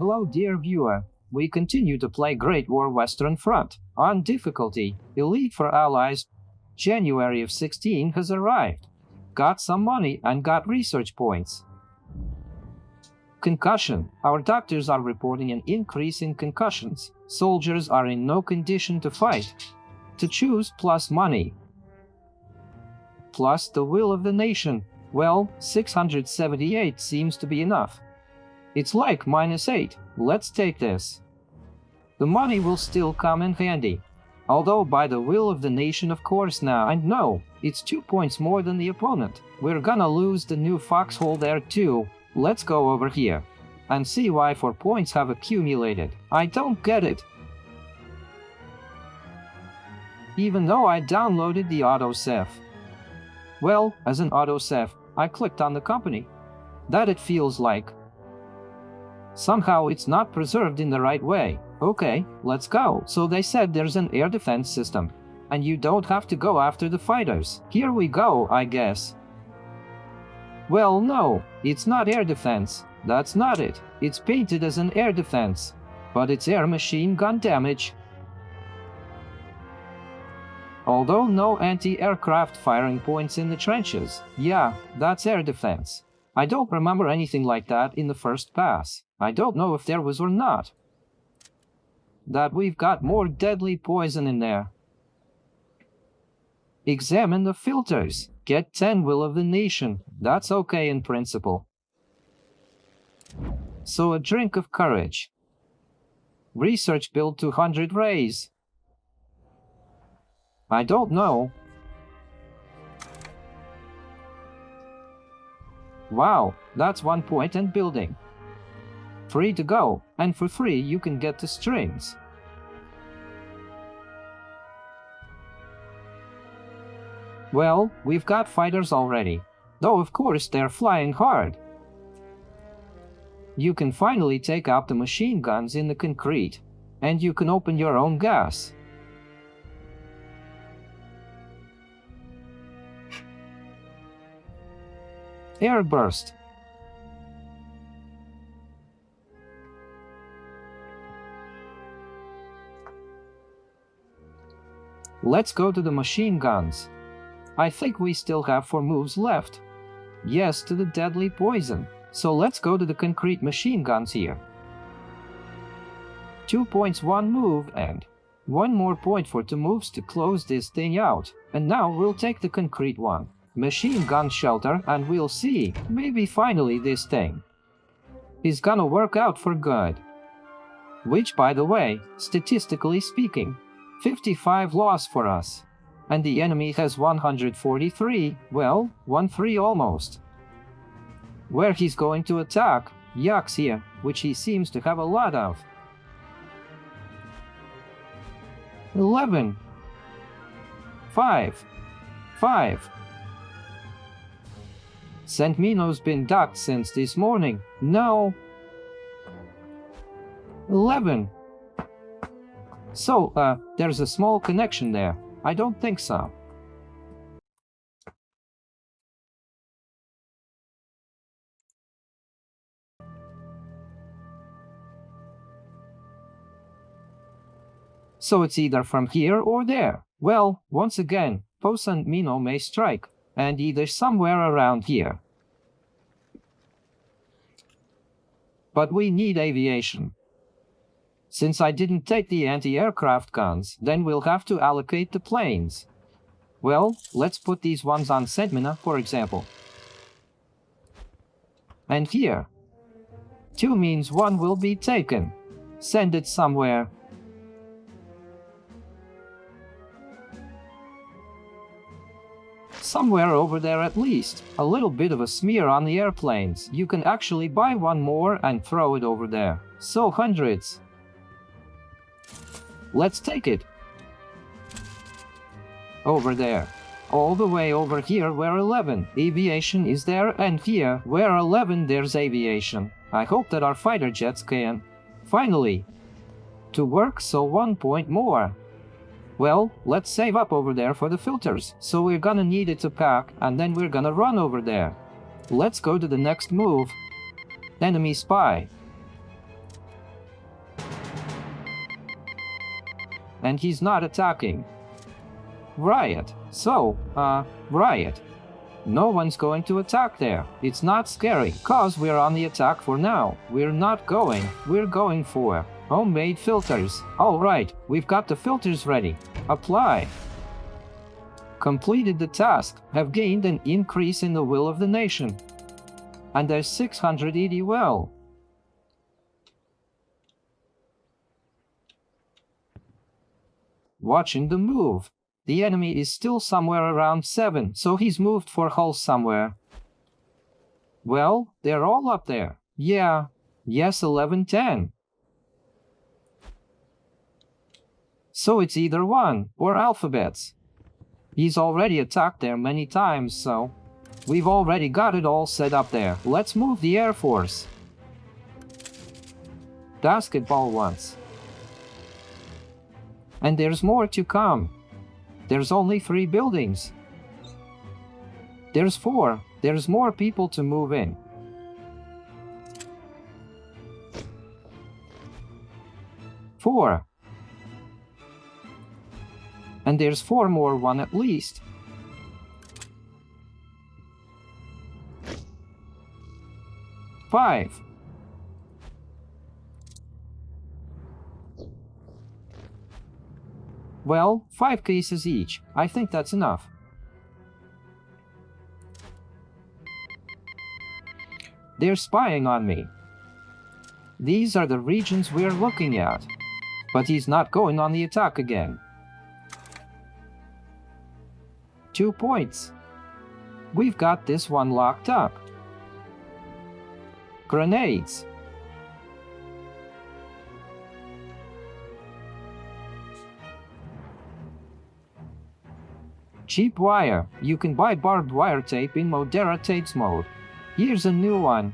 Hello dear viewer, we continue to play Great War Western Front, on difficulty, Elite for Allies. January of 16 has arrived. Got some money and got research points. Concussion. Our doctors are reporting an increase in concussions. Soldiers are in no condition to fight. To choose plus money. Plus the will of the nation. Well, 678 seems to be enough. It's like -8. Let's take this. The money will still come in handy. Although by the will of the nation of course now, and no, it's 2 points more than the opponent. We're gonna lose the new foxhole there too. Let's go over here and see why 4 points have accumulated. I don't get it. Even though I downloaded the autosave. Well, as an autosave, I clicked on the company. That it feels like. Somehow it's not preserved in the right way. Okay, let's go. So they said there's an air defense system, and you don't have to go after the fighters. Here we go, I guess. Well, no, it's not air defense. That's not it. It's painted as an air defense, but it's air machine gun damage. Although no anti-aircraft firing points in the trenches. Yeah, that's air defense. I don't remember anything like that in the first pass. I don't know if there was or not. That we've got more deadly poison in there. Examine the filters. Get 10 will of the nation. That's okay in principle. So a drink of courage. Research build 200 raise. I don't know. Wow, that's 1 point and building. Free to go, and for free you can get the strings. Well, we've got fighters already, though of course they're flying hard. You can finally take out the machine guns in the concrete, and you can open your own gas. Airburst. Let's go to the machine guns. I think we still have 4 moves left. Yes to the deadly poison. So let's go to the concrete machine guns here. 2 points 1 move and 1 more point for 2 moves to close this thing out. And now we'll take the concrete one. Machine gun shelter, and we'll see, maybe finally this thing is gonna work out for good. Which, by the way, statistically speaking, 55 loss for us. And the enemy has 143, well, 1-3 almost. Where he's going to attack, Yaks here, which he seems to have a lot of. 11. 5. 5. St. Mino's been docked since this morning. No. 11. So, there's a small connection there. I don't think so. So it's either from here or there. Well, once again, St. Mino may strike, and either somewhere around here. But we need aviation. Since I didn't take the anti-aircraft guns, then we'll have to allocate the planes. Well, let's put these ones on St. Mina, for example. And here. 2 means 1 will be taken. Send it somewhere. Somewhere over there at least. A little bit of a smear on the airplanes. You can actually buy 1 more and throw it over there. So hundreds. Let's take it. Over there. All the way over here where 11. Aviation is there, and here where 11 there's aviation. I hope that our fighter jets can. Finally. To work, so 1 point more. Well, let's save up over there for the filters, so we're gonna need it to pack, and then we're gonna run over there. Let's go to the next move. Enemy spy. and he's not attacking. Riot. So, riot. No one's going to attack there. It's not scary, cause we're on the attack for now. We're going for homemade filters. Alright, we've got the filters ready. Apply. Completed the task, have gained an increase in the will of the nation. And there's 680 will. Watching the move. The enemy is still somewhere around 7, so he's moved for hulls somewhere. Well, they're all up there. Yeah. Yes, 11, 10. So it's either 1 or alphabets. He's already attacked there many times, so we've already got it all set up there. Let's move the Air Force. Basketball once. And there's more to come. There's only 3 buildings. There's 4. There's more people to move in. 4. And there's 4 more, 1 at least. 5. Well, 5 cases each. I think that's enough. They're spying on me. These are the regions we're looking at. But he's not going on the attack again. 2 points. We've got this one locked up. Grenades. Cheap wire. You can buy barbed wire tape in Modera Tates mode. Here's a new one.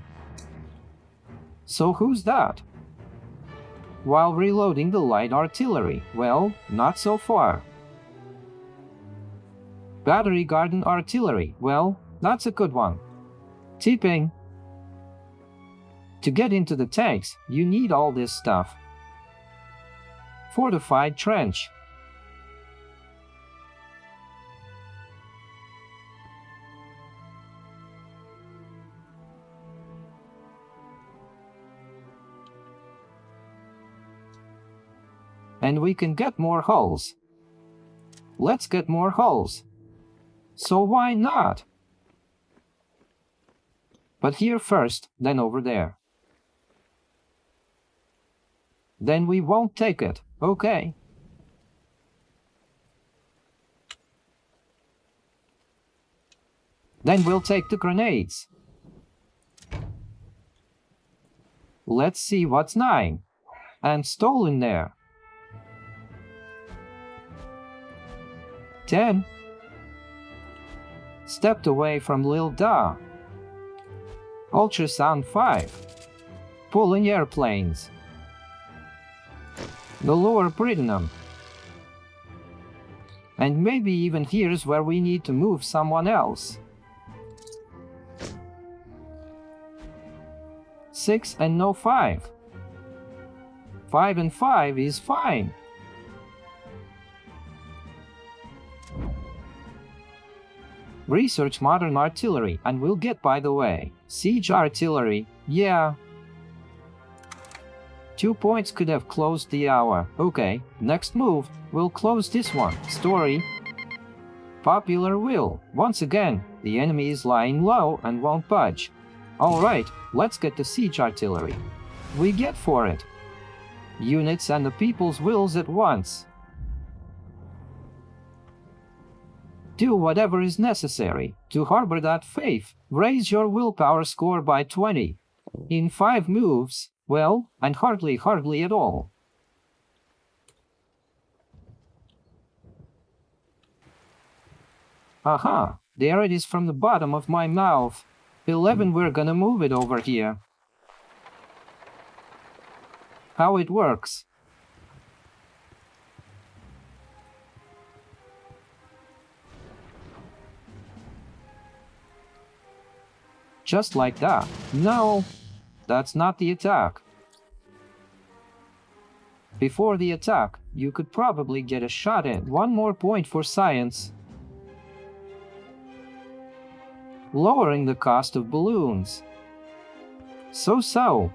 So who's that? While reloading the light artillery. Well, not so far. Battery garden artillery. Well, that's a good one. Tipping. To get into the tanks, you need all this stuff. Fortified trench. And we can get more hulls. Let's get more hulls. So why not? But here first, then over there. Then we won't take it, okay? Then we'll take the grenades. Let's see what's 9. And stolen there. 10. Stepped away from Lil Da. Ultrasound 5. Pulling airplanes. The Lower Brittenham. And maybe even here's where we need to move someone else. 6 and no 5. 5 and 5 is fine. Research modern artillery, and we'll get by the way. Siege artillery, yeah. 2 points could have closed the hour. Okay, next move, we'll close this one. Story. Popular will. Once again, the enemy is lying low and won't budge. Alright, let's get the siege artillery. We get for it. Units and the people's wills at once. Do whatever is necessary to harbor that faith. Raise your willpower score by 20. In 5 moves, well, and hardly at all. Aha, there it is from the bottom of my mouth. 11, we're gonna move it over here. How it works. Just like that. No, that's not the attack. Before the attack, you could probably get a shot in. 1 more point for science. Lowering the cost of balloons. So.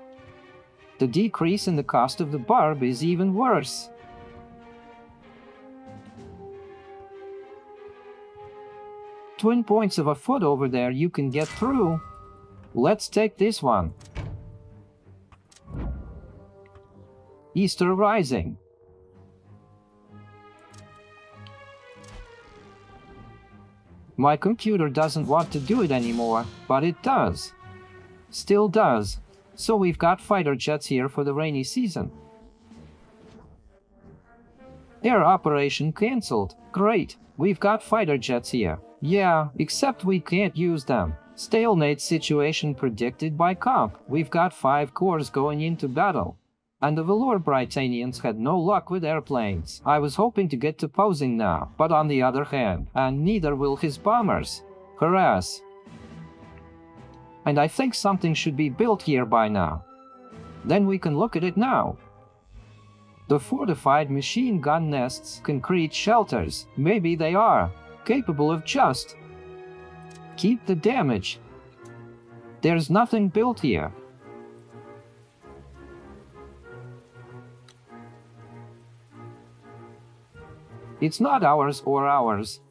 The decrease in the cost of the barb is even worse. Twin points of a foot over there you can get through. Let's take this one. Easter Rising. My computer doesn't want to do it anymore, but it does. Still does. So we've got fighter jets here for the rainy season. Air operation cancelled. Great. We've got fighter jets here. Yeah, except we can't use them. Stalemate situation predicted by comp. We've got 5 cores going into battle. And the Velour Britannians had no luck with airplanes. I was hoping to get to posing now, but on the other hand, and neither will his bombers. Harass. And I think something should be built here by now. Then we can look at it now. The fortified machine gun nests, concrete shelters, maybe they are capable of just keep the damage. There's nothing built here. It's not ours or ours.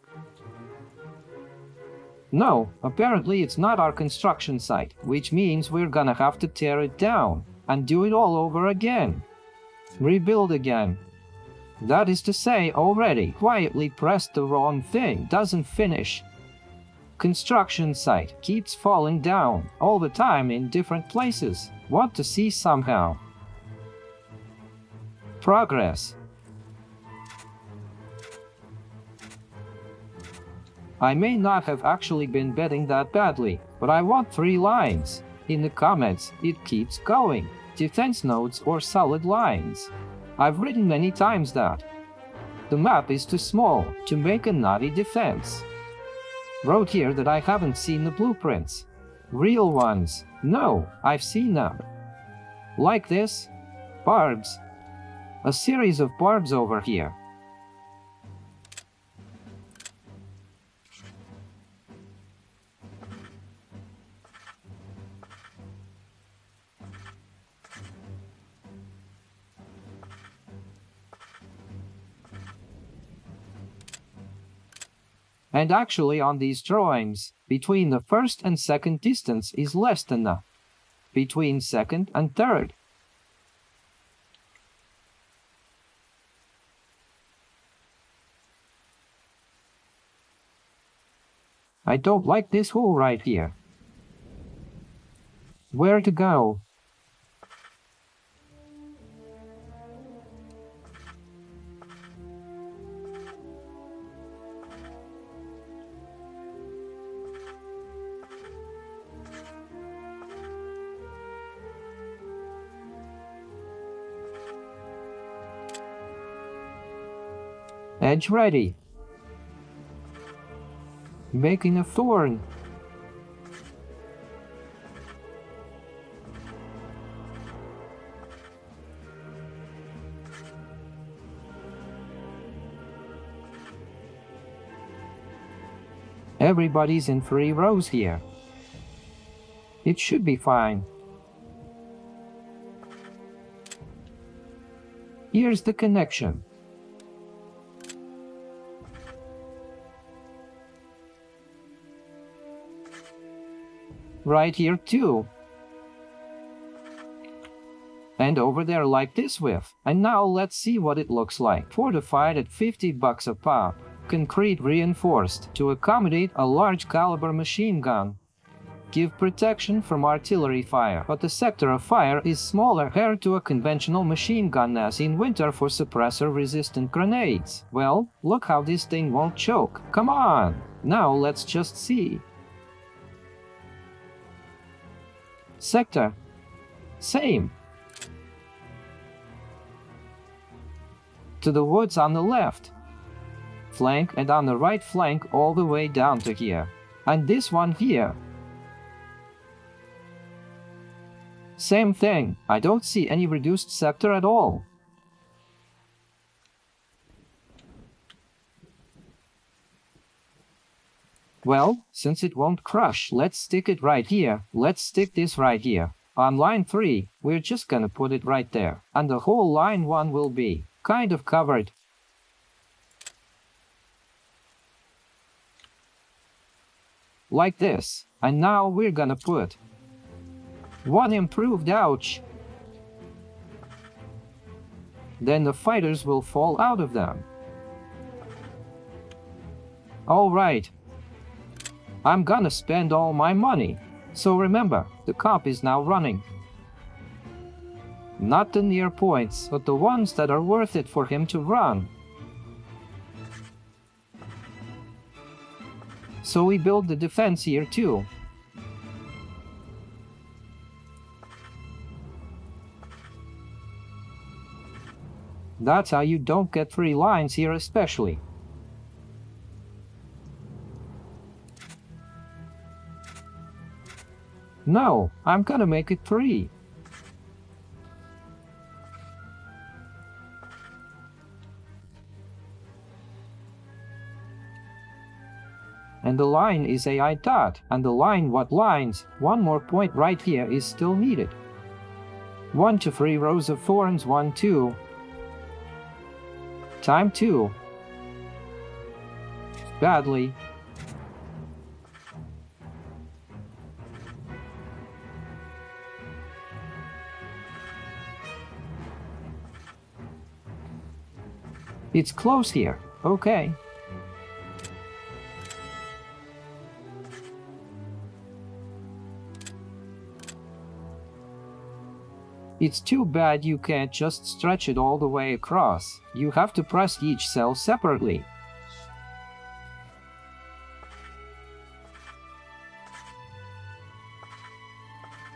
No, apparently it's not our construction site, which means we're gonna have to tear it down and do it all over again. Rebuild again. That is to say, already quietly pressed the wrong thing, doesn't finish. Construction site keeps falling down all the time in different places. Want to see somehow. Progress. I may not have actually been betting that badly, but I want 3 lines. In the comments, it keeps going. Defense nodes or solid lines. I've written many times that. The map is too small to make a naughty defense. Wrote here that I haven't seen the blueprints. Real ones. No, I've seen them. Like this. Barbs. A series of barbs over here. And actually on these drawings, between the first and second distance is less than that. Between second and third. I don't like this hole right here. Where to go? Edge ready. Making a thorn. Everybody's in 3 rows here. It should be fine. Here's the connection. Right here too. And over there like this with. And now let's see what it looks like. Fortified at $50 a pop. Concrete reinforced to accommodate a large caliber machine gun. Give protection from artillery fire, but the sector of fire is smaller compared to a conventional machine gun as in winter for suppressor-resistant grenades. Well, look how this thing won't choke. Come on! Now let's just see. Sector. Same. To the woods on the left. Flank and on the right flank all the way down to here. And this one here. Same thing. I don't see any reduced sector at all. Well, since it won't crush, let's stick it right here. Let's stick this right here. On line 3, we're just gonna put it right there. And the whole line 1 will be kind of covered. Like this. And now we're gonna put one improved ouch. Then the fighters will fall out of them. Alright. I'm gonna spend all my money. So remember, the comp is now running. Not the near points, but the ones that are worth it for him to run. So we build the defense here too. That's how you don't get 3 lines here especially. No, I'm gonna make it 3. And the line is AI dot, and the line what lines, one more point right here is still needed. 1 to 3 rows of thorns, 1, 2. Time 2. Badly. It's close here, okay. It's too bad you can't just stretch it all the way across. You have to press each cell separately.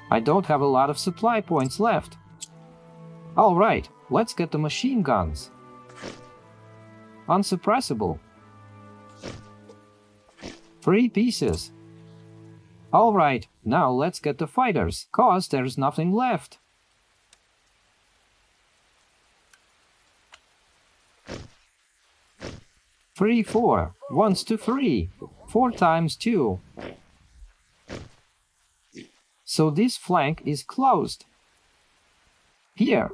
I don't have a lot of supply points left. Alright, let's get the machine guns. Unsuppressible. 3 pieces. Alright, now let's get the fighters, cause there's nothing left. Three, 4. 1 to 3. 4 times 2. So this flank is closed. Here.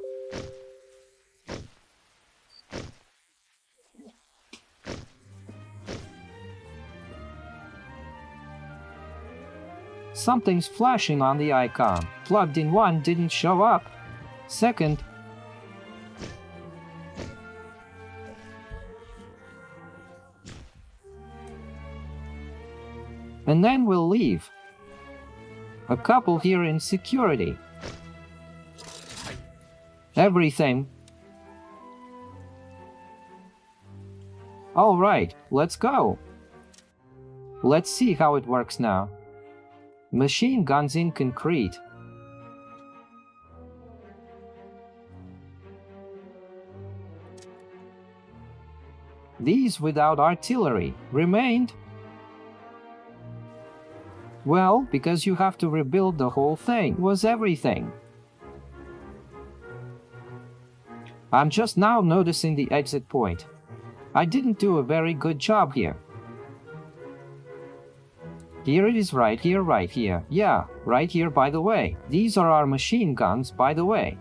Something's flashing on the icon. Plugged in 1 didn't show up. Second. And then we'll leave. A couple here in security. Everything. Alright, let's go. Let's see how it works now. Machine guns in concrete. These without artillery remained. Well, because you have to rebuild the whole thing, was everything. I'm just now noticing the exit point. I didn't do a very good job here. Here it is, right here, right here. Yeah, right here, by the way. These are our machine guns, by the way.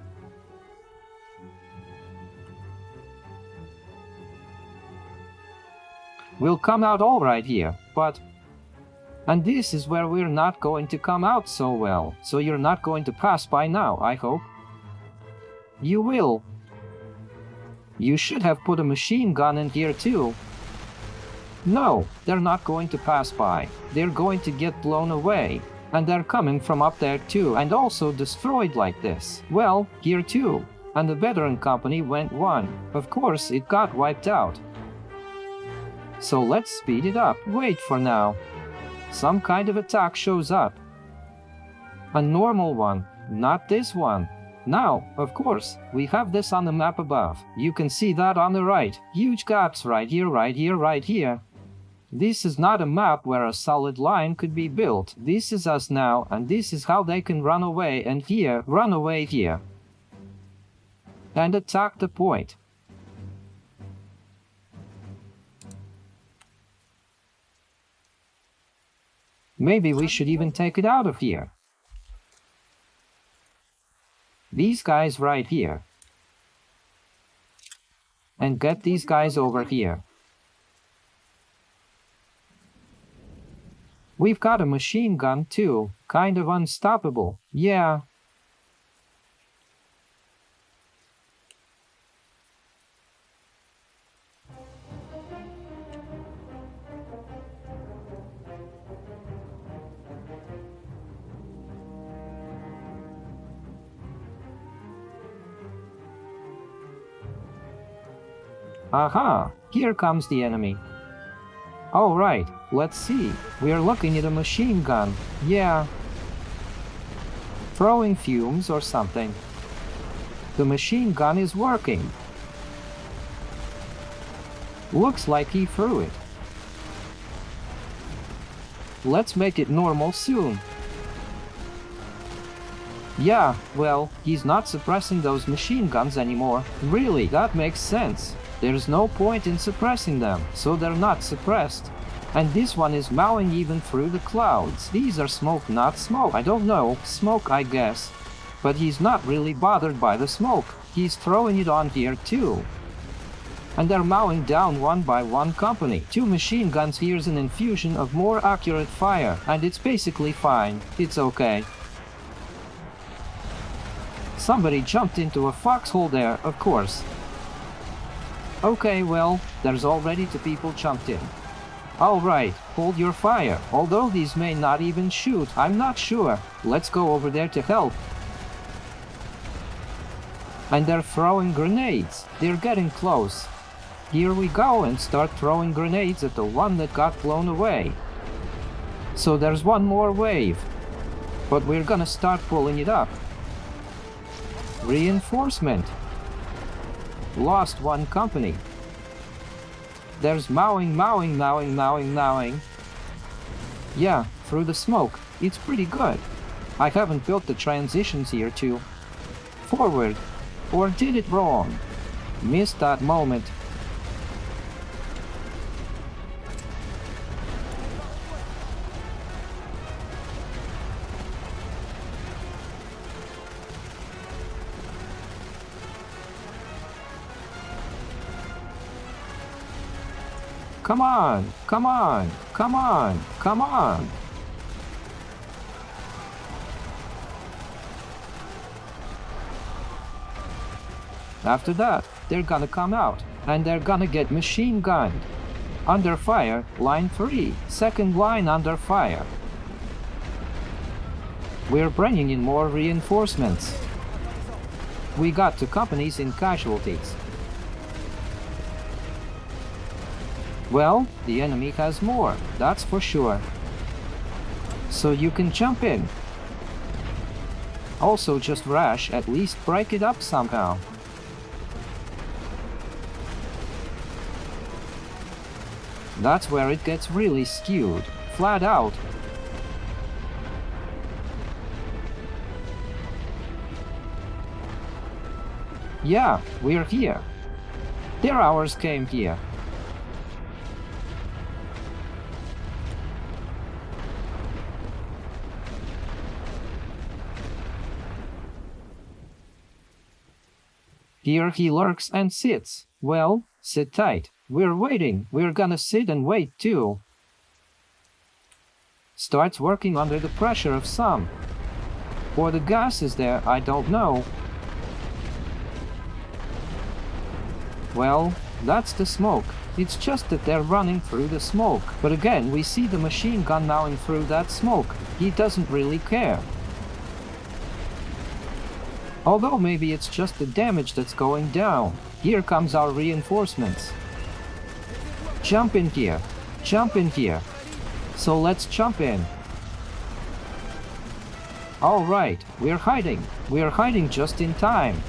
We'll come out all right here, but... And this is where we're not going to come out so well, so you're not going to pass by now, I hope. You will. You should have put a machine gun in here too. No, they're not going to pass by. They're going to get blown away. And they're coming from up there too, and also destroyed like this. Well, here too. And the veteran company went 1. Of course, it got wiped out. So let's speed it up. Wait for now. Some kind of attack shows up. A normal one, not this one. Now, of course, we have this on the map above. You can see that on the right. Huge gaps right here, right here, right here. This is not a map where a solid line could be built. This is us now, and this is how they can run away, and here, run away here. And attack the point. Maybe we should even take it out of here. These guys right here. And get these guys over here. We've got a machine gun too, kind of unstoppable, yeah. Aha, here comes the enemy. All right, let's see. We're looking at a machine gun, yeah. Throwing fumes or something. The machine gun is working. Looks like he threw it. Let's make it normal soon. Yeah, well, he's not suppressing those machine guns anymore. Really, that makes sense. There's no point in suppressing them, so they're not suppressed. And this one is mowing even through the clouds. These are smoke, not smoke. I don't know, smoke I guess. But he's not really bothered by the smoke. He's throwing it on here too. And they're mowing down one by one company. 2 machine guns, here's an infusion of more accurate fire, and it's basically fine. It's okay. Somebody jumped into a foxhole there, of course. Okay, well, there's already 2 people jumped in. Alright, hold your fire. Although these may not even shoot, I'm not sure. Let's go over there to help. And they're throwing grenades. They're getting close. Here we go and start throwing grenades at the one that got blown away. So there's one more wave. But we're gonna start pulling it up. Reinforcement. Lost 1 company. There's mowing. Yeah, through the smoke. It's pretty good. I haven't built the transitions here too. Forward. Or did it wrong? Missed that moment. Come on, come on, come on, come on. After that, they're gonna come out, and they're gonna get machine gunned. Under fire, line 3, second line under fire. We're bringing in more reinforcements. We got 2 companies in casualties. Well, the enemy has more, that's for sure. So you can jump in. Also just rush, at least break it up somehow. That's where it gets really skewed, flat out. Yeah, we're here. Their hours came here. Here he lurks and sits. Well, sit tight. We're waiting. We're gonna sit and wait too. Starts working under the pressure of some. Or the gas is there, I don't know. Well, that's the smoke. It's just that they're running through the smoke. But again, we see the machine gun mowing through that smoke. He doesn't really care. Although maybe it's just the damage that's going down. Here comes our reinforcements. Jump in here. Jump in here. So let's jump in. Alright, we're hiding. We're hiding just in time.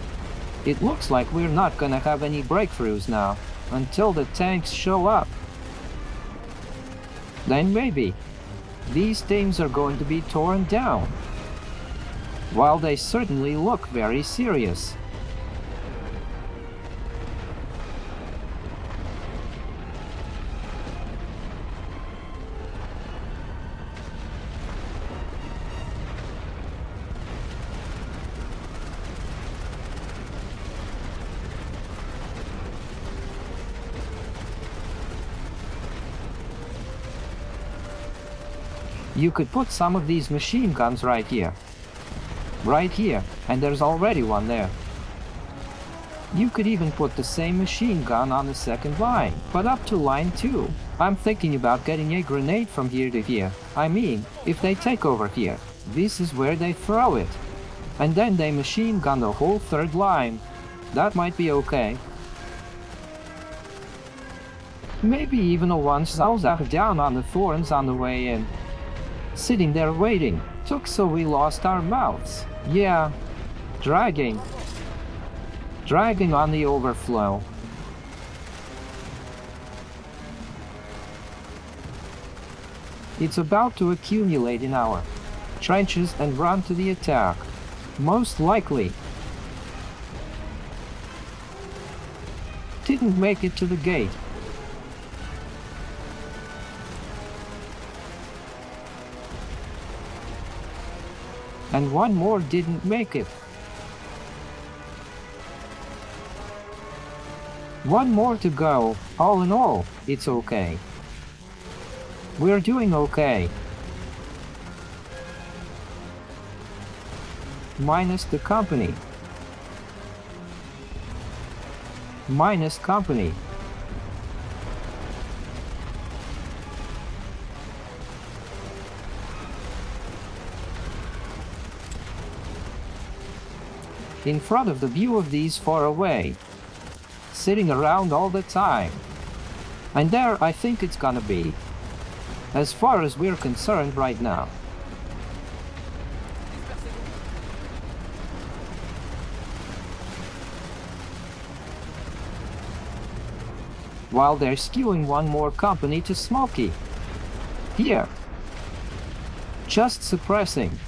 It looks like we're not gonna have any breakthroughs now, until the tanks show up. Then maybe. These things are going to be torn down. While they certainly look very serious. You could put some of these machine guns right here. Right here, and there's already one there. You could even put the same machine gun on the second line, but up to line 2. I'm thinking about getting a grenade from here to here. I mean, if they take over here, this is where they throw it. And then they machine gun the whole third line. That might be okay. Maybe even a one-shot down on the thorns on the way in. Sitting there waiting, took so we lost our mouths. Yeah, dragging on the overflow. It's about to accumulate in our trenches and run to the attack. Most likely. Didn't make it to the gate. And one more didn't make it. One more to go. All in all, it's okay. We're doing okay. Minus the company. Minus company. In front of the view of these far away. Sitting around all the time. And there I think it's gonna be. As far as we're concerned right now. While they're skewing one more company to Smoky. Here. Just suppressing.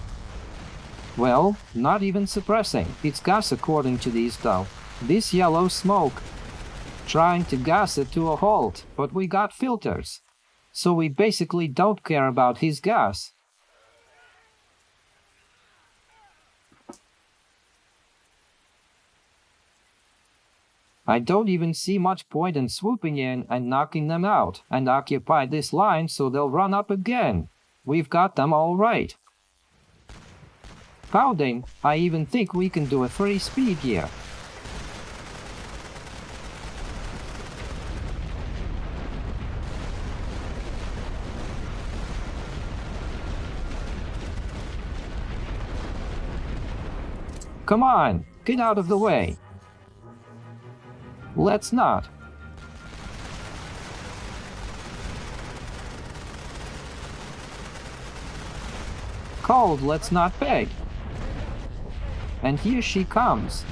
Well, not even suppressing. It's gas according to these though. This yellow smoke. Trying to gas it to a halt, but we got filters. So we basically don't care about his gas. I don't even see much point in swooping in and knocking them out and occupy this line so they'll run up again. We've got them all right. Pounding, I even think we can do a 3-speed here. Come on, get out of the way. Let's not. Cold, let's not beg. And here she comes.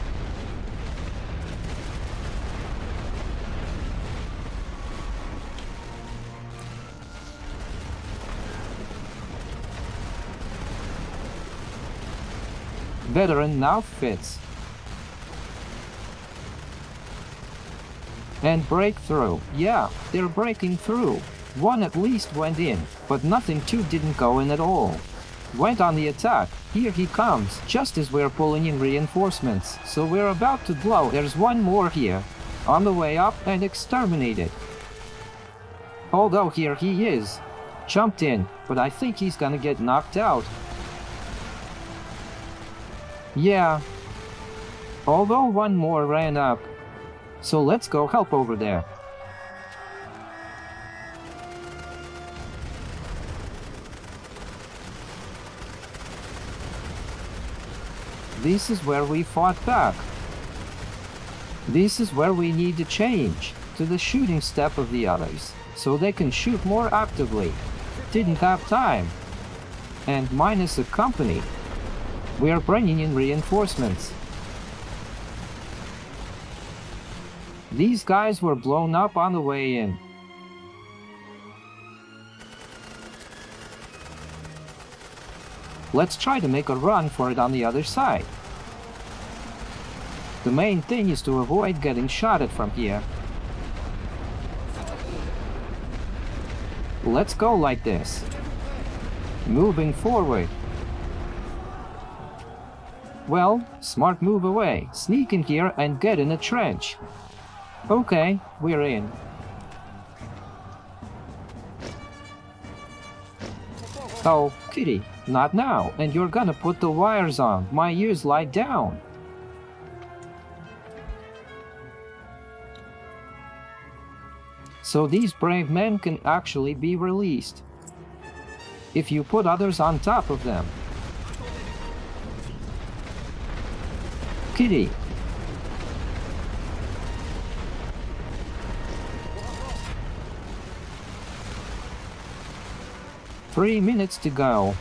Veteran now fits. And breakthrough. Yeah, they're breaking through. One at least went in, but nothing two didn't go in at all. Went on the attack. Here he comes, just as we're pulling in reinforcements. So we're about to blow. There's one more here. On the way up and exterminated. Although here he is. Jumped in, but I think he's gonna get knocked out. Yeah. Although one more ran up. So let's go help over there. This is where we fought back. This is where we need to change to the shooting step of the others, so they can shoot more actively. Didn't have time. And minus a company. We are bringing in reinforcements. These guys were blown up on the way in. Let's try to make a run for it on the other side. The main thing is to avoid getting shot at from here. Let's go like this. Moving forward. Well, smart move away. Sneak in here and get in a trench. Okay, we're in. Oh, Kitty, not now, and you're gonna put the wires on. My ears lie down. So these brave men can actually be released if you put others on top of them. Kitty. Three minutes to go.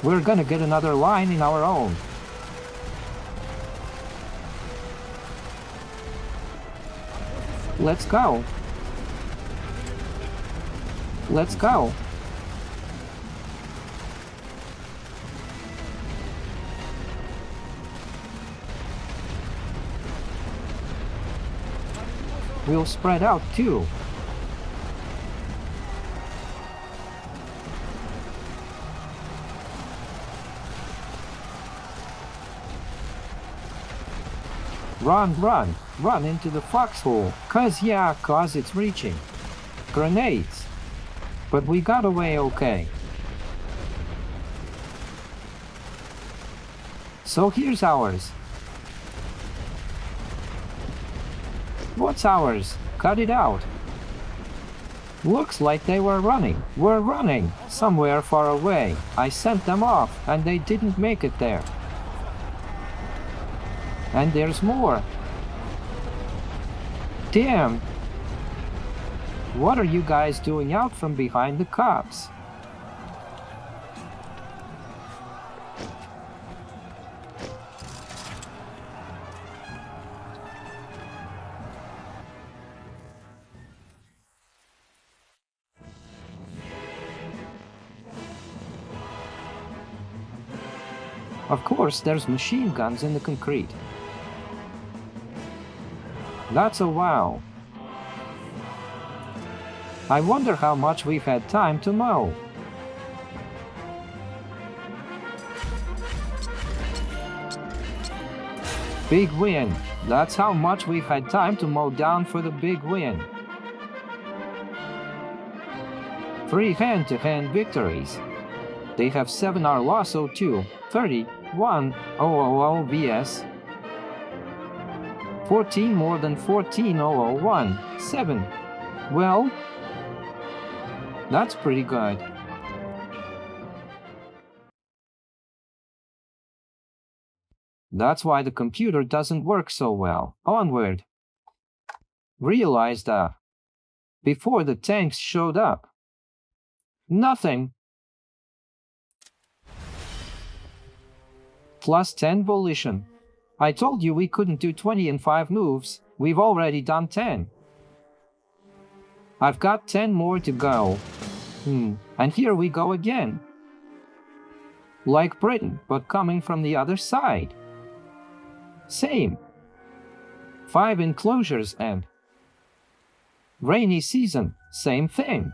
We're gonna get another line in our own. Let's go. Let's go. We'll spread out too. Run into the foxhole. Cause it's reaching. Grenades. But we got away okay. So here's ours. What's ours? Cut it out. Looks like they were running. We're running. Somewhere far away. I sent them off, and they didn't make it there. And there's more. Damn. What are you guys doing out from behind the cops? Of course, there's machine guns in the concrete. That's a wow. I wonder how much we've had time to mow. Big win. That's how much we've had time to mow down for the big win. 3 hand-to-hand victories. They have 7 our loss 02, 31, 000 vs. 14 more than 14,001, 7. Well, that's pretty good. That's why the computer doesn't work so well. Onward. Realized before the tanks showed up. Nothing. Plus 10 volition. I told you we couldn't do 20 in 5 moves. We've already done 10. I've got 10 more to go. And here we go again. Like Britain, but coming from the other side. Same. 5 enclosures and rainy season, same thing.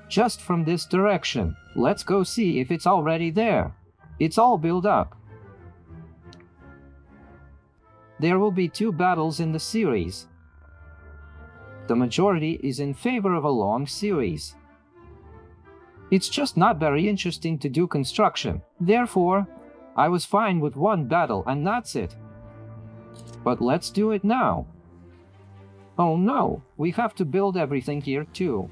Just from this direction. Let's go see if it's already there. It's all built up. There will be 2 battles in the series. The majority is in favor of a long series. It's just not very interesting to do construction. Therefore, I was fine with 1 battle and that's it. But let's do it now. Oh no, we have to build everything here too.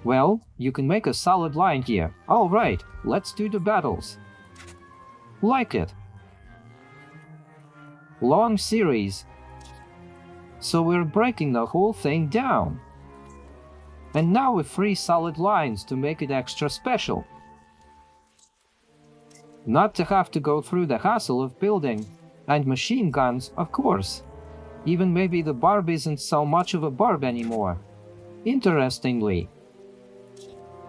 Well, you can make a solid line here. Alright, let's do the battles. Like it. Long series. So we're breaking the whole thing down. And now with 3 solid lines to make it extra special. Not to have to go through the hassle of building. And machine guns, of course. Even maybe the barb isn't so much of a barb anymore. Interestingly.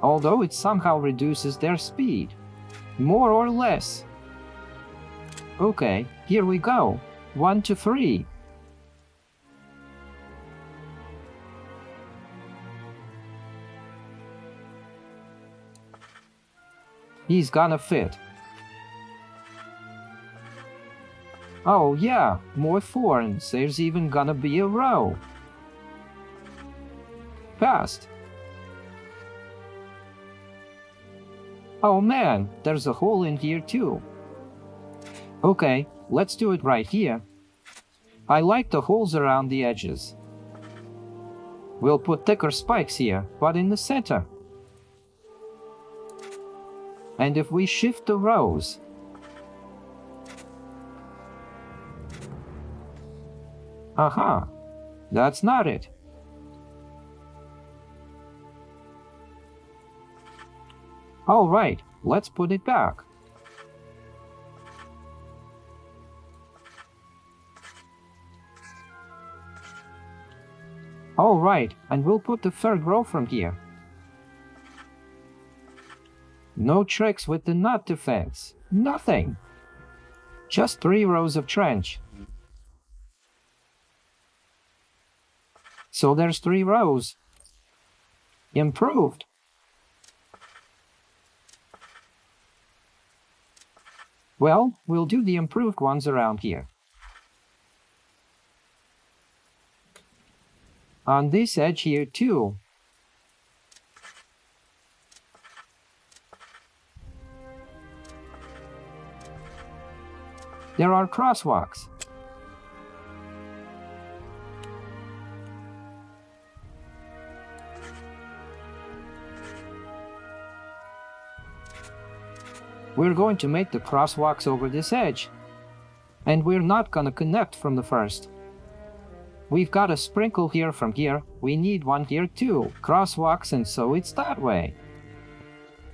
Although it somehow reduces their speed. More or less. Okay, here we go. 1 to 3. He's gonna fit. Oh yeah, more thorns. There's even gonna be a row. Passed. Oh man, there's a hole in here too. Okay, let's do it right here. I like the holes around the edges. We'll put thicker spikes here, but in the center. And if we shift the rows, aha, that's not it. All right, let's put it back. All right, and we'll put the third row from here. No tricks with the nut defense. Nothing. Just 3 rows of trench. So there's 3 rows. Improved. Well, we'll do the improved ones around here. On this edge here too. There are crosswalks. We're going to make the crosswalks over this edge. And we're not gonna connect from the first. We've got a sprinkle here from here. We need one here too. Crosswalks, and so it's that way.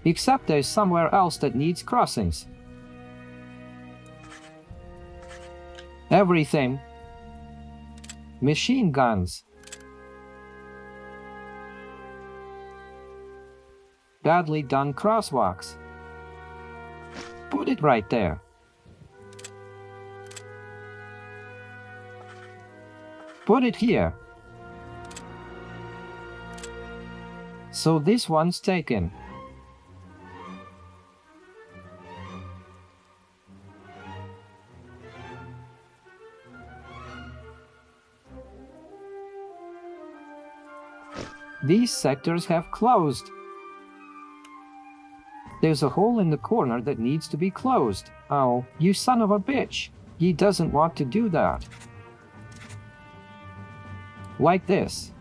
Except there's somewhere else that needs crossings. Everything. Machine guns. Badly done crosswalks. Put it right there. Put it here. So this one's taken. These sectors have closed. There's a hole in the corner that needs to be closed. Oh, you son of a bitch. He doesn't want to do that. Like this.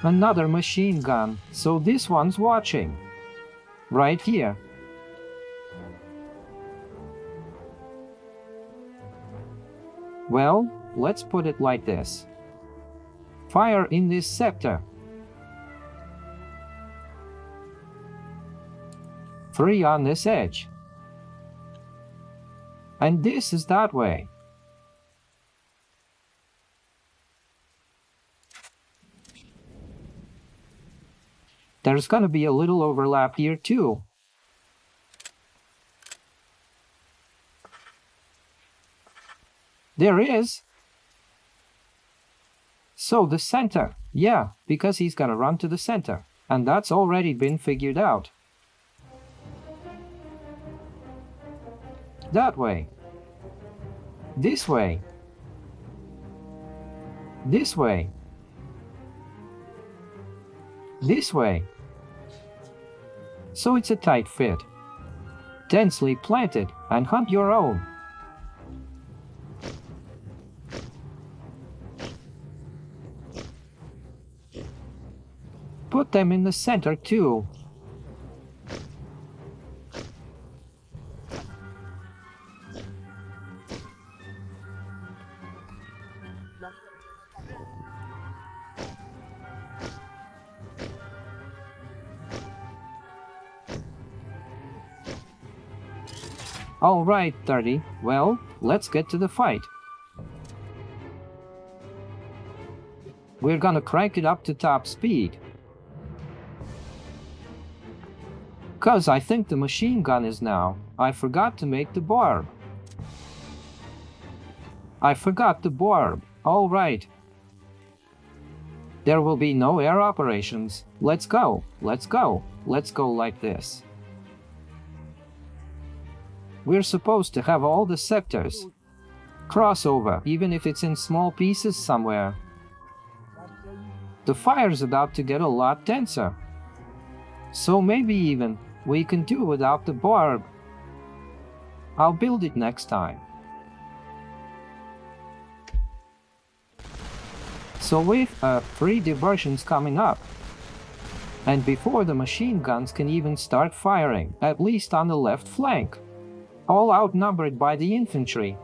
Another machine gun, so this one's watching. Right here. Well, let's put it like this. Fire in this sector. 3 on this edge. And this is that way. There's gonna be a little overlap here too. There is. So the center. Yeah, because he's gonna run to the center. And that's already been figured out. That way. This way. This way. This way. So it's a tight fit. Densely planted and hunt your own. Put them in the center too. All right, 30. Well, let's get to the fight. We're gonna crank it up to top speed. 'Cause I think the machine gun is now. I forgot to make the barb. I forgot the barb. All right. There will be no air operations. Let's go, let's go, let's go like this. We're supposed to have all the sectors. Crossover, even if it's in small pieces somewhere. The fire's about to get a lot denser. So maybe even we can do without the barb. I'll build it next time. So with 3 diversions coming up, and before the machine guns can even start firing, at least on the left flank, all outnumbered by the infantry.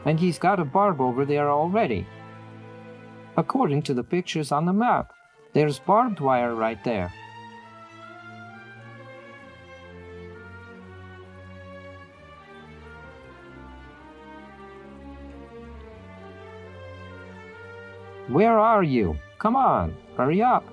And he's got a barb over there already. According to the pictures on the map, there's barbed wire right there. Where are you? Come on, hurry up.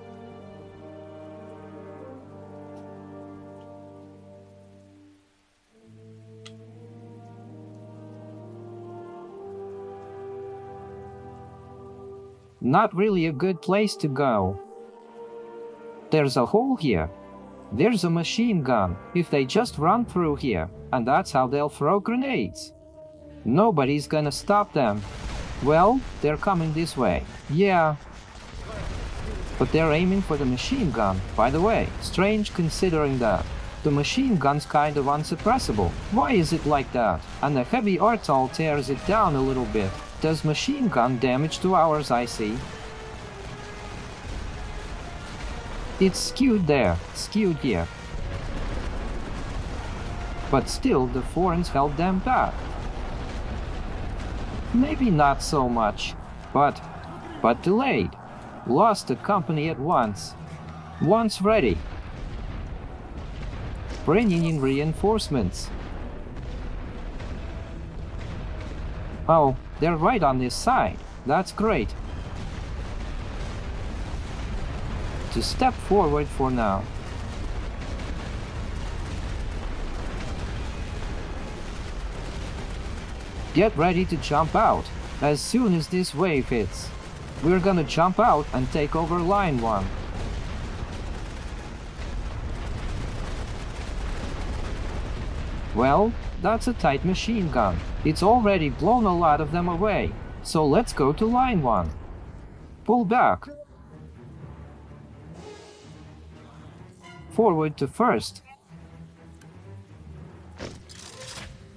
Not really a good place to go. There's a hole here. There's a machine gun. If they just run through here, and that's how they'll throw grenades. Nobody's gonna stop them. Well, they're coming this way. Yeah. But they're aiming for the machine gun, by the way. Strange considering that. The machine gun's kind of unsuppressible. Why is it like that? And the heavy artillery tears it down a little bit. Does machine gun damage to ours, I see. It's skewed there, skewed here. But still, the foreigns held them back. Maybe not so much, but delayed. Lost a company at once. Once ready. Bringing in reinforcements. Oh, they're right on this side. That's great. To step forward for now. Get ready to jump out as soon as this wave hits. We're gonna jump out and take over line 1. Well, that's a tight machine gun. It's already blown a lot of them away. So let's go to line 1. Pull back. Forward to first.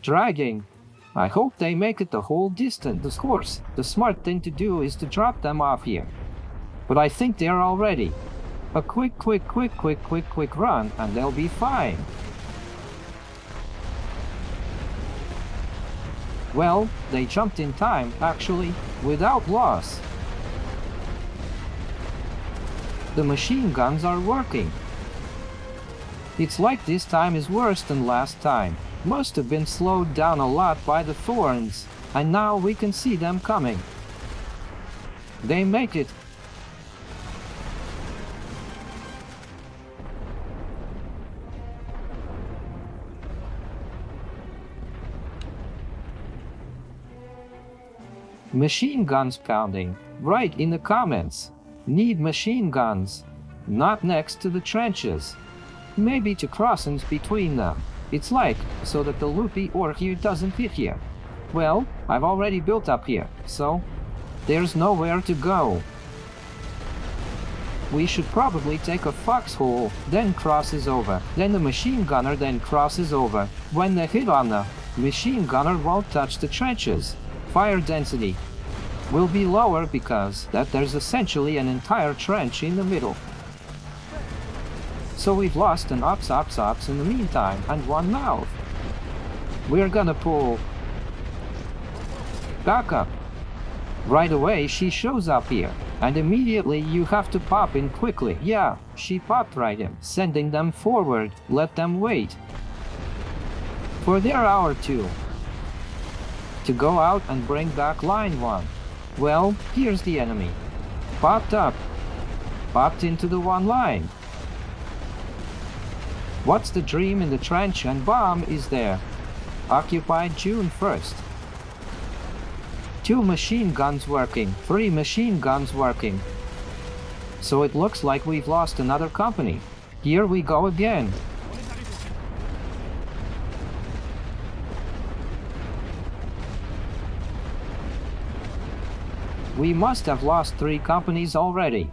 Dragging. I hope they make it the whole distance. Of course, the smart thing to do is to drop them off here. But I think they're all ready. A quick run and they'll be fine. Well, they jumped in time, actually, without loss. The machine guns are working. It's like this time is worse than last time. Must have been slowed down a lot by the thorns, and now we can see them coming. They make it. Machine guns pounding. Right in the comments. Need machine guns. Not next to the trenches. Maybe to crossings between them. It's like, so that the loopy ore here doesn't hit here. Well, I've already built up here, so there's nowhere to go. We should probably take a foxhole, then crosses over. Then the machine gunner then crosses over. When they hit on the machine gunner won't touch the trenches. Fire density will be lower because there's essentially an entire trench in the middle. So we've lost an ops in the meantime, and one mouth. We're gonna pull back up. Right away she shows up here, and immediately you have to pop in quickly. Yeah, she popped right in, sending them forward. Let them wait for their hour 2 to go out and bring back line 1. Well, here's the enemy. Popped up. Popped into the one line. What's the dream in the trench and bomb is there. Occupied June 1st. 2 machine guns working, 3 machine guns working. So it looks like we've lost another company. Here we go again. We must have lost 3 companies already.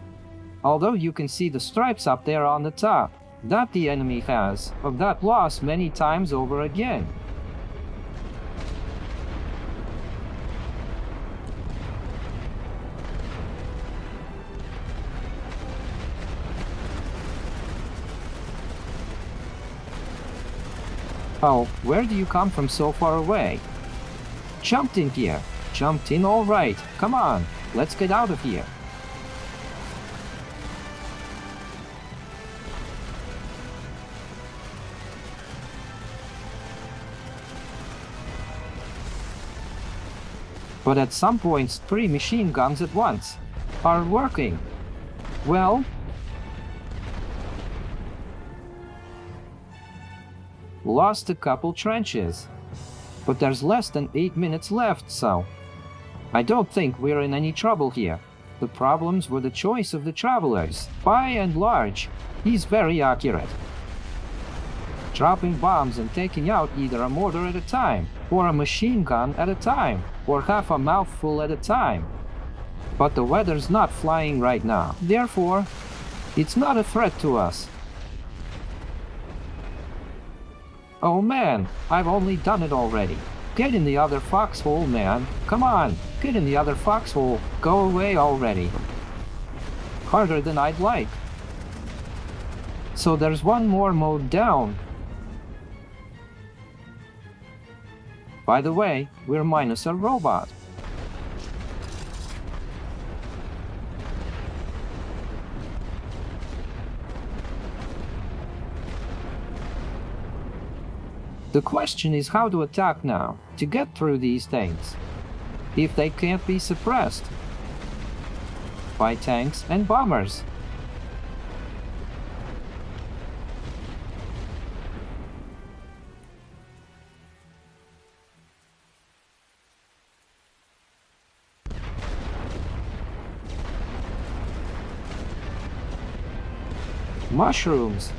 Although you can see the stripes up there on the top, that the enemy has, of that loss many times over again. Oh, where do you come from so far away? Jumped in here. Jumped in, all right. Come on, let's get out of here. But at some points 3 machine guns at once are working. Well, lost a couple trenches. But there's less than 8 minutes left, so I don't think we're in any trouble here. The problems were the choice of the travelers. By and large, he's very accurate. Dropping bombs and taking out either a mortar at a time, or a machine gun at a time, or half a mouthful at a time. But the weather's not flying right now, therefore, it's not a threat to us. Oh man, I've only done it already. Get in the other foxhole, man. Come on, get in the other foxhole. Go away already. Harder than I'd like. So there's one more mode down. By the way, we're minus a robot. The question is how to attack now, to get through these things, if they can't be suppressed by tanks and bombers. Mushrooms.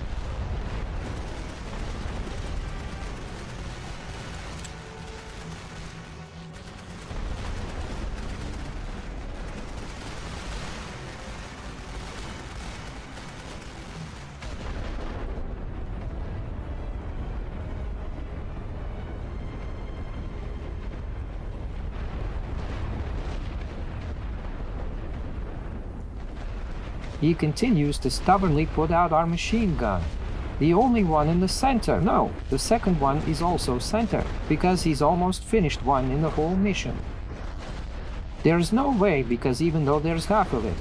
He continues to stubbornly put out our machine gun. The only one in the center. No, the second one is also center, because he's almost finished one in the whole mission. There's no way, because even though there's half of it.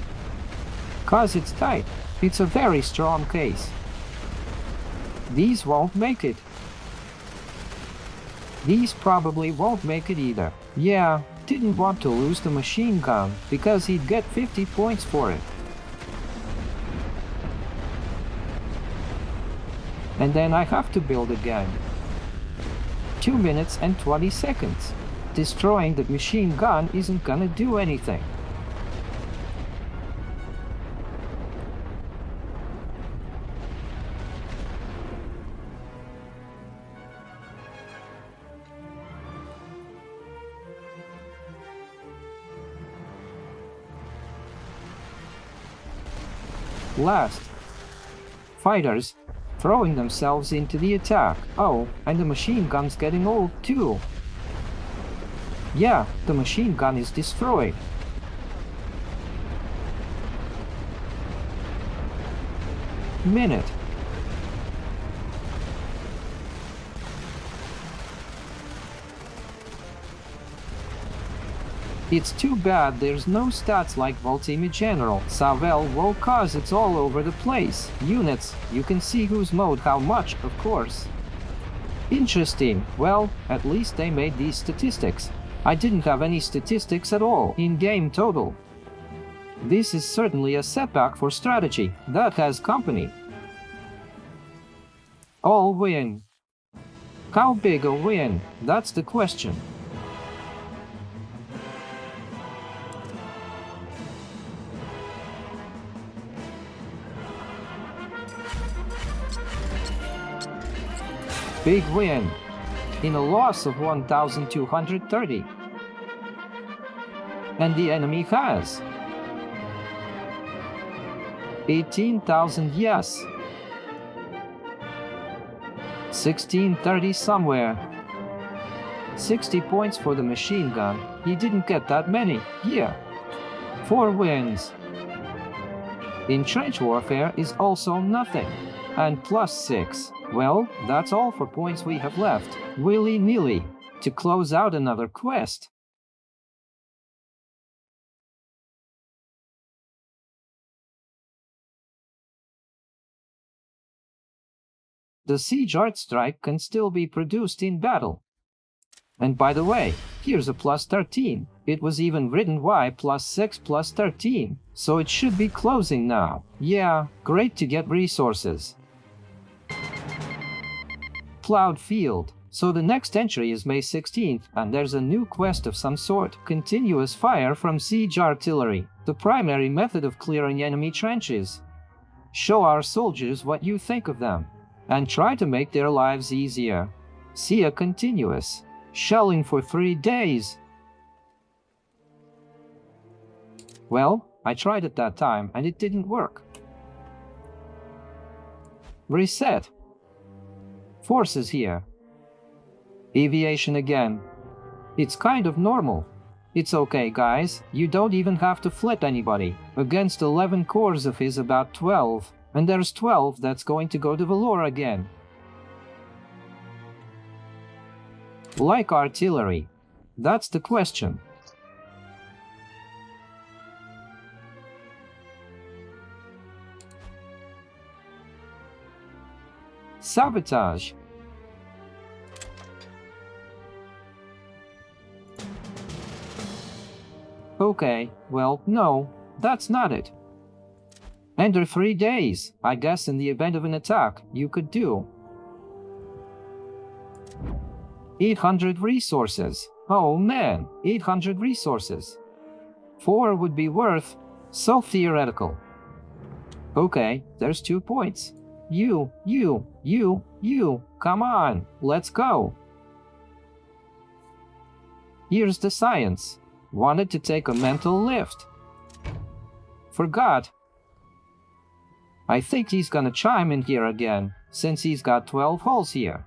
Cause it's tight. It's a very strong case. These won't make it. These probably won't make it either. Yeah, didn't want to lose the machine gun, because he'd get 50 points for it. And then I have to build again. 2 minutes and 20 seconds. Destroying the machine gun isn't gonna do anything. Last. Fighters throwing themselves into the attack. Oh, and the machine gun's getting old too. Yeah, the machine gun is destroyed. Minute. It's too bad there's no stats like Ultimate General. Savel will cause it's all over the place. Units, you can see who's mowed how much, of course. Interesting. Well, at least they made these statistics. I didn't have any statistics at all in game total. This is certainly a setback for strategy that has company. All win. How big a win? That's the question. Big win. In a loss of 1,230. And the enemy has 18,000, yes. 1630 somewhere. 60 points for the machine gun. He didn't get that many. Yeah. 4 wins. In trench warfare is also nothing. And +6. Well, that's all for points we have left. Willy-nilly. To close out another quest. The siege art strike can still be produced in battle. And by the way, here's a +13. It was even written Y +6 +13, so it should be closing now. Yeah, great to get resources. Plowed field. So the next entry is May 16th, and there's a new quest of some sort. Continuous fire from siege artillery, the primary method of clearing enemy trenches. Show our soldiers what you think of them, and try to make their lives easier. See a continuous. Shelling for 3 days. Well, I tried at that time and it didn't work. Reset. Forces here. Aviation again. It's kind of normal. It's okay, guys, you don't even have to flit anybody. Against 11 cores of his about 12, and there's 12 that's going to go to Valor again. Like artillery. That's the question. Sabotage. Okay, well, no, that's not it. Enter 3 days, I guess in the event of an attack, you could do. 800 resources. Oh man, 800 resources. 4 would be worth, so theoretical. Okay, there's 2 points. You, come on, let's go. Here's the science. Wanted to take a mental lift. Forgot. I think he's gonna chime in here again, since he's got 12 holes here.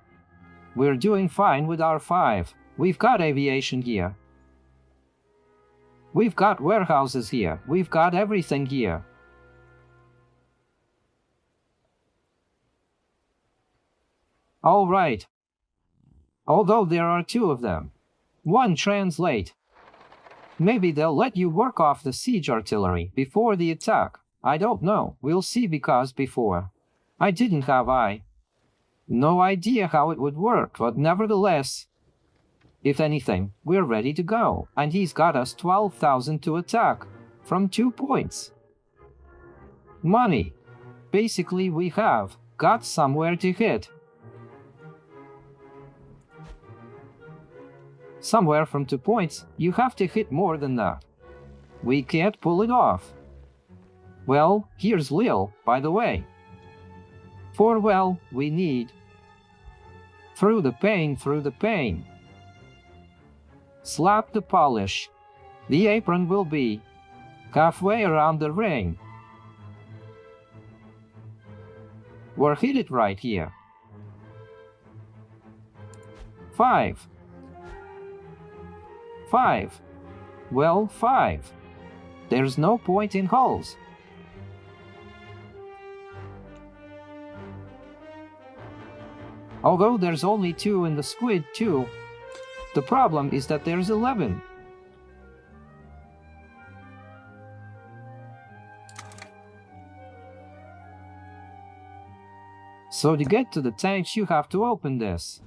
We're doing fine with our 5. We've got aviation here. We've got warehouses here. We've got everything here. All right. Although there are 2 of them. 1 translate. Maybe they'll let you work off the siege artillery before the attack. I don't know. We'll see, because before I didn't have no idea how it would work, but nevertheless, if anything, we're ready to go, and he's got us 12,000 to attack, from 2 points. Money. Basically, we have got somewhere to hit. Somewhere from 2 points, you have to hit more than that. We can't pull it off. Well, here's Lil, by the way. For well, we need. Through the pain. Slap the polish. The apron will be halfway around the ring. We're hit it right here. 5. 5. Well, 5. There's no point in holes. Although there's only 2 in the squid too, the problem is that there's 11. So to get to the tanks you have to open this.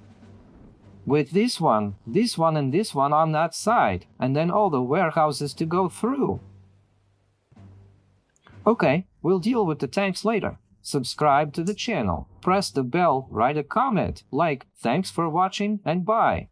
With this one, and this one on that side, and then all the warehouses to go through. Okay, we'll deal with the tanks later. subscribe to the channel, press the bell, write a comment, like, thanks for watching and bye.